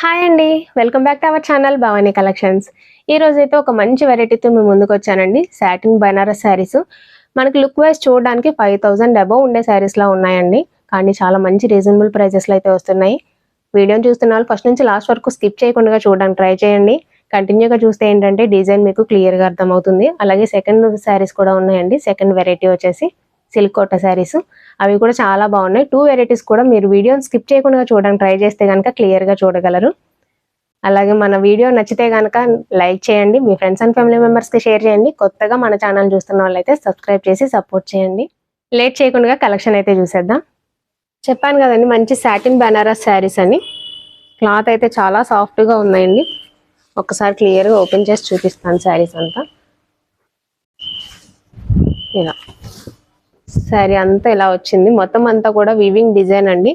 Hi అండి, welcome back to our channel Bhavani collections. ఈ రోజు అయితే ఒక మంచి వెరైటీతో మేము ముందుకు వచ్చానండి. సాటిన్ బనారస్ శారీస్ మనకి లుక్ వైజ్ చూడడానికి 5000 అబౌవ్ ఉండే శారీస్ లా ఉన్నాయండి. కానీ చాలా మంచి రీజనబుల్ ప్రైజెస్లో అయితే వస్తున్నాయి. వీడియోని చూస్తున్న వాళ్ళు ఫస్ట్ నుంచి లాస్ట్ వరకు స్కిప్ చేయకుండా చూడడానికి ట్రై చేయండి. కంటిన్యూగా చూస్తే ఏంటంటే డిజైన్ మీకు క్లియర్గా అర్థమవుతుంది. అలాగే సెకండ్ శారీస్ కూడా ఉన్నాయండి. సెకండ్ వెరైటీ వచ్చేసి సిల్క్ కోట శారీస్, అవి కూడా చాలా బాగున్నాయి. 2 వెరైటీస్ కూడా మీరు వీడియోని స్కిప్ చేయకుండా చూడడానికి ట్రై చేస్తే కనుక క్లియర్గా చూడగలరు. అలాగే మన వీడియో నచ్చితే కనుక లైక్ చేయండి, మీ ఫ్రెండ్స్ అండ్ ఫ్యామిలీ మెంబర్స్కి షేర్ చేయండి. కొత్తగా మన ఛానల్ చూస్తున్న వాళ్ళైతే సబ్స్క్రైబ్ చేసి సపోర్ట్ చేయండి. లేట్ చేయకుండా కలెక్షన్ అయితే చూసేద్దాం. చెప్పాను కదండి, మంచి సాటిన్ బనారస్ శారీస్ అని. క్లాత్ అయితే చాలా సాఫ్ట్గా ఉన్నాయండి. ఒకసారి క్లియర్గా ఓపెన్ చేసి చూపిస్తాను శారీస్ అంతా. ఇలా శారీ అంతా ఇలా వచ్చింది. మొత్తం అంతా కూడా వీవింగ్ డిజైన్ అండి.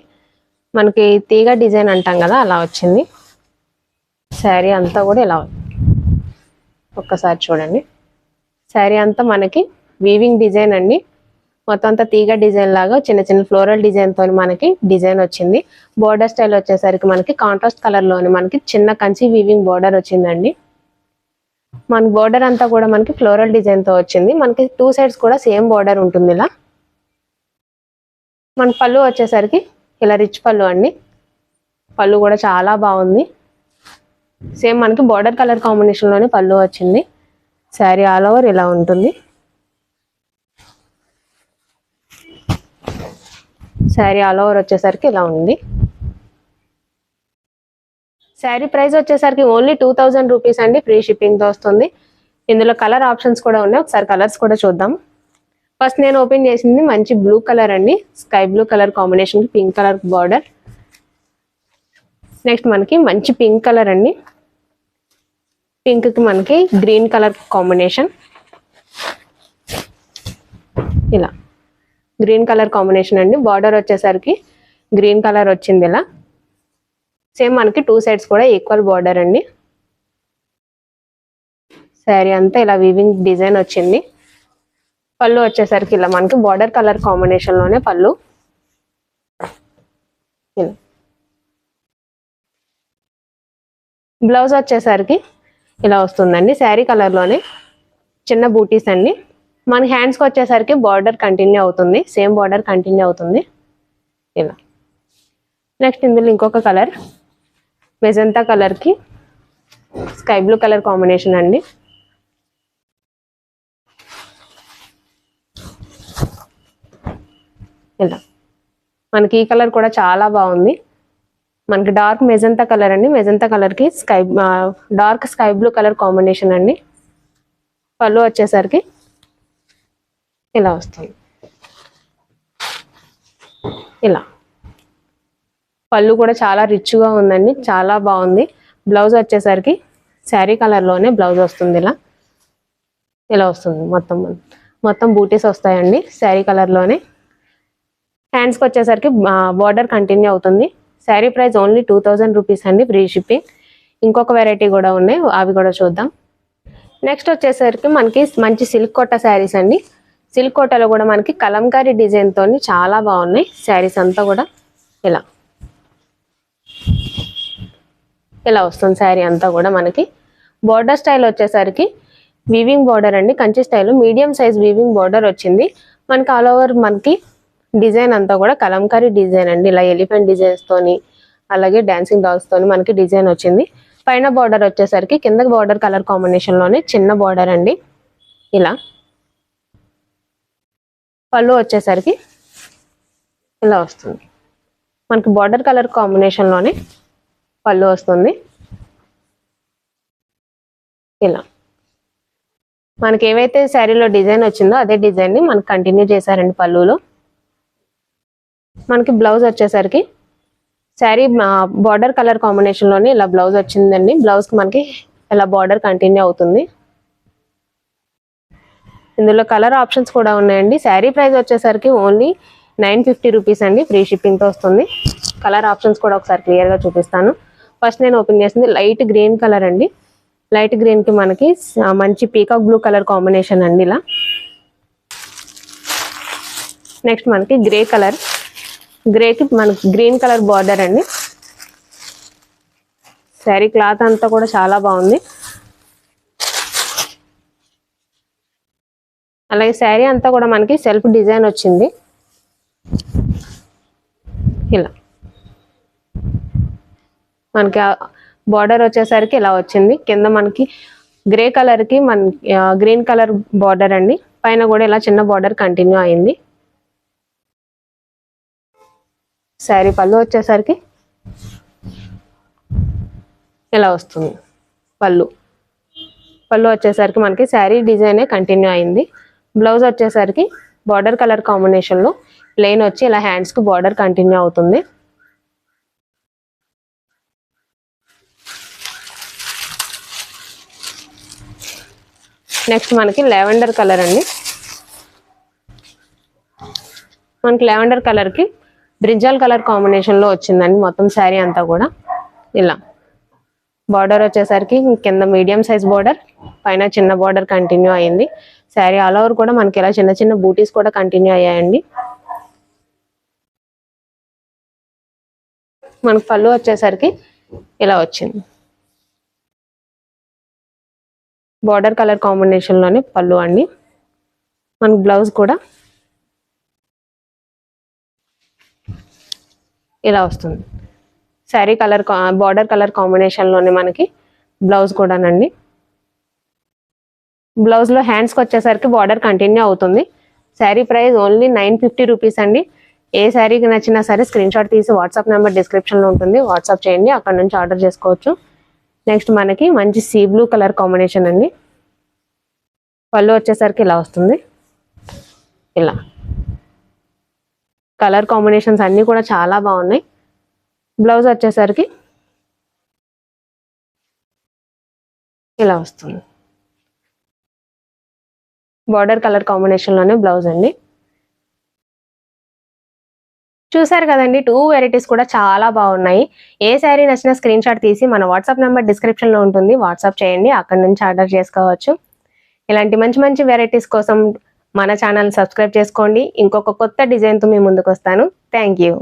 మనకి తీగ డిజైన్ అంటాం కదా, అలా వచ్చింది. శారీ అంతా కూడా ఇలా ఒక్కసారి చూడండి. శారీ అంతా మనకి వీవింగ్ డిజైన్ అండి. మొత్తం అంతా తీగ డిజైన్ లాగా చిన్న చిన్న ఫ్లోరల్ డిజైన్తో మనకి డిజైన్ వచ్చింది. బోర్డర్ స్టైల్ వచ్చేసరికి మనకి కాంట్రాస్ట్ కలర్లోని మనకి చిన్న కంచి వీవింగ్ బోర్డర్ వచ్చిందండి. మన బోర్డర్ అంతా కూడా మనకి ఫ్లోరల్ డిజైన్తో వచ్చింది. మనకి 2 సైడ్స్ కూడా సేమ్ బోర్డర్ ఉంటుంది. ఇలా మన పళ్ళు వచ్చేసరికి ఇలా రిచ్ పళ్ళు అండి. పళ్ళు కూడా చాలా బాగుంది. సేమ్ మనకి బార్డర్ కలర్ కాంబినేషన్లోనే పళ్ళు వచ్చింది. శారీ ఆల్ ఓవర్ ఇలా ఉంటుంది. శారీ ఆల్ ఓవర్ వచ్చేసరికి ఇలా ఉంది. శారీ ప్రైస్ వచ్చేసరికి ఓన్లీ 2000 రూపీస్ అండి. ఫ్రీ షిప్పింగ్తో వస్తుంది. ఇందులో కలర్ ఆప్షన్స్ కూడా ఉన్నాయి. ఒకసారి కలర్స్ కూడా చూద్దాం. ఫస్ట్ నేను ఓపెన్ చేసింది మంచి బ్లూ కలర్ అండి. Sky blue colour combination, pink colour border. Next మనకి మంచి పింక్ కలర్ అండి. పింక్ కి మనకి గ్రీన్ కలర్ కాంబినేషన్. ఇలా గ్రీన్ కలర్ కాంబినేషన్ అండి. బార్డర్ వచ్చేసరికి గ్రీన్ కలర్ వచ్చింది. ఇలా సేమ్ మనకి 2 సైడ్స్ కూడా ఈక్వల్ బార్డర్ అండి. శారీ అంతా ఇలా వీవింగ్ డిజైన్ వచ్చింది. పళ్ళు వచ్చేసరికి ఇలా మనకి బార్డర్ కలర్ కాంబినేషన్ లోనే పళ్ళు. బ్లౌజ్ వచ్చేసరికి ఇలా వస్తుందండి. శారీ కలర్ లోనే చిన్న బూటీస్ అండి. మన హ్యాండ్స్ కి వచ్చేసరికి బార్డర్ కంటిన్యూ అవుతుంది. సేమ్ బార్డర్ కంటిన్యూ అవుతుంది. ఇలా నెక్స్ట్ ఇందులో ఇంకొక కలర్ మెజంతా కలర్ కి స్కై బ్లూ కలర్ కాంబినేషన్ అండి. ఇలా మనకి ఈ కలర్ కూడా చాలా బాగుంది. మనకి డార్క్ మెజంతా కలర్ అండి. మెజంతా కలర్ కి dark sky blue colour combination అండి. పళ్ళు వచ్చేసరికి ఇలా వస్తుంది. ఇలా పళ్ళు కూడా చాలా రిచ్గా ఉందండి, చాలా బాగుంది. బ్లౌజ్ వచ్చేసరికి శారీ కలర్లోనే బ్లౌజ్ వస్తుంది. ఇలా వస్తుంది. మొత్తం బూటీస్ వస్తాయండి శారీ కలర్లోనే. హ్యాండ్స్కి వచ్చేసరికి బార్డర్ కంటిన్యూ అవుతుంది. శారీ ప్రైస్ ఓన్లీ 2000 రూపీస్ అండి. Free shipping. ఇంకొక వెరైటీ కూడా ఉన్నాయి, అవి కూడా చూద్దాం. నెక్స్ట్ వచ్చేసరికి మనకి మంచి సిల్క్ కోట శారీస్ అండి. సిల్క్ కోటలో కూడా మనకి కలంకారీ డిజైన్తో చాలా బాగున్నాయి శారీస్ అంతా కూడా. ఇలా వస్తుంది శారీ అంతా కూడా. మనకి బార్డర్ స్టైల్ వచ్చేసరికి వీవింగ్ బార్డర్ అండి. Kanchi style medium size weaving border వచ్చింది. మనకి ఆల్ ఓవర్ మనకి డిజైన్ అంతా కూడా కలంకారీ డిజైన్ అండి. ఇలా ఎలిఫెంట్ డిజైన్స్ తోని అలాగే డాన్సింగ్ డాల్స్ తోని మనకి డిజైన్ వచ్చింది. పైన బార్డర్ వచ్చేసరికి కింద బార్డర్ కలర్ కాంబినేషన్ లోనే చిన్న బార్డర్ అండి. ఇలా పళ్ళు వచ్చేసరికి ఇలా వస్తుంది. మనకి బార్డర్ కలర్ కాంబినేషన్ లోనే పళ్ళు వస్తుంది. ఇలా మనకి ఏవైతే శారీలో డిజైన్ వచ్చిందో అదే డిజైన్ ని మనకి కంటిన్యూ చేశారండి పళ్ళులో. మనకి బ్లౌజ్ వచ్చేసరికి శారీ బార్డర్ కలర్ కాంబినేషన్ లోనే ఇలా బ్లౌజ్ వచ్చిందండి. బ్లౌజ్ కి మనకి ఇలా బార్డర్ కంటిన్యూ అవుతుంది. ఇందులో కలర్ ఆప్షన్స్ కూడా ఉన్నాయండి. శారీ ప్రైస్ వచ్చేసరికి ఓన్లీ 950 రూపీస్ అండి. ఫ్రీ షిప్పింగ్ తో వస్తుంది. కలర్ ఆప్షన్స్ కూడా ఒకసారి క్లియర్ గా చూపిస్తాను. ఫస్ట్ నేను ఓపెన్ చేసింది లైట్ గ్రీన్ కలర్ అండి. లైట్ గ్రీన్ కి మనకి మంచి పీకాక్ బ్లూ కలర్ కాంబినేషన్ అండి. ఇలా నెక్స్ట్ మనకి గ్రే కలర్, గ్రేకి మనకి గ్రీన్ కలర్ బార్డర్ అండి. శారీ క్లాత్ అంతా కూడా చాలా బాగుంది. అలాగే శారీ అంతా కూడా మనకి సెల్ఫ్ డిజైన్ వచ్చింది. ఇలా మనకి బార్డర్ వచ్చేసరికి ఇలా వచ్చింది. కింద మనకి గ్రే కలర్ కి గ్రీన్ కలర్ బార్డర్ అండి. పైన కూడా ఇలా చిన్న బార్డర్ కంటిన్యూ అయింది. శారీ పళ్ళు వచ్చేసరికి ఇలా వస్తుంది. పళ్ళు వచ్చేసరికి మనకి శారీ డిజైనే కంటిన్యూ అయింది. బ్లౌజ్ వచ్చేసరికి బార్డర్ కలర్ కాంబినేషన్ లో ప్లెయిన్ వచ్చి ఇలా హ్యాండ్స్ కి బార్డర్ కంటిన్యూ అవుతుంది. నెక్స్ట్ మనకి లావెండర్ కలర్ అండి. మనకి లావెండర్ కలర్ కి బ్రింజాల్ కలర్ కాంబినేషన్ లో వచ్చిందండి మొత్తం శారీ అంతా కూడా. ఇలా బార్డర్ వచ్చేసరికి కింద మీడియం సైజ్ బార్డర్, పైన చిన్న బార్డర్ కంటిన్యూ అయింది. శారీ ఆల్ ఓవర్ కూడా మనకి ఇలా చిన్న చిన్న బూటీస్ కూడా కంటిన్యూ అయ్యాయండి. మనకి పళ్ళు వచ్చేసరికి ఇలా వచ్చింది. బార్డర్ కలర్ కాంబినేషన్ లోనే పళ్ళు అండి. మనకి బ్లౌజ్ కూడా ఇలా వస్తుంది. Sari colour border colour combination లోనే మనకి బ్లౌజ్ కూడానండి. బ్లౌజ్ లో హ్యాండ్స్ కి వచ్చేసరికి బార్డర్ కంటిన్యూ అవుతుంది. శారీ ప్రైస్ ఓన్లీ 950 రూపీస్ అండి. ఏ శారీకి నచ్చినా సరే స్క్రీన్ షాట్ తీసి వాట్సాప్ నెంబర్ డిస్క్రిప్షన్ లో ఉంటుంది, వాట్సాప్ చేయండి, అక్కడ నుంచి ఆర్డర్ చేసుకోవచ్చు. నెక్స్ట్ మనకి మంచి సీ బ్లూ కలర్ కాంబినేషన్ అండి. పళ్ళు వచ్చేసరికి ఇలా వస్తుంది. ఇలా కలర్ కాంబినేషన్స్ అన్నీ కూడా చాలా బాగున్నాయి. బ్లౌజ్ వచ్చేసరికి ఇలా వస్తుంది. బార్డర్ కలర్ కాంబినేషన్ లోనే బ్లౌజ్ అండి. చూసారు కదండి, 2 వెరైటీస్ కూడా చాలా బాగున్నాయి. ఏ శారీ నచ్చినా స్క్రీన్ షాట్ తీసి మన వాట్సాప్ నెంబర్ డిస్క్రిప్షన్ లో ఉంటుంది, వాట్సాప్ చేయండి, అక్కడ నుంచి ఆర్డర్ చేసుకోవచ్చు. ఇలాంటి మంచి మంచి వెరైటీస్ కోసం మన ఛానల్ సబ్స్క్రైబ్ చేసుకోండి. ఇంకొక కొత్త డిజైన్తో మీ ముందుకు వస్తాను. Thank you.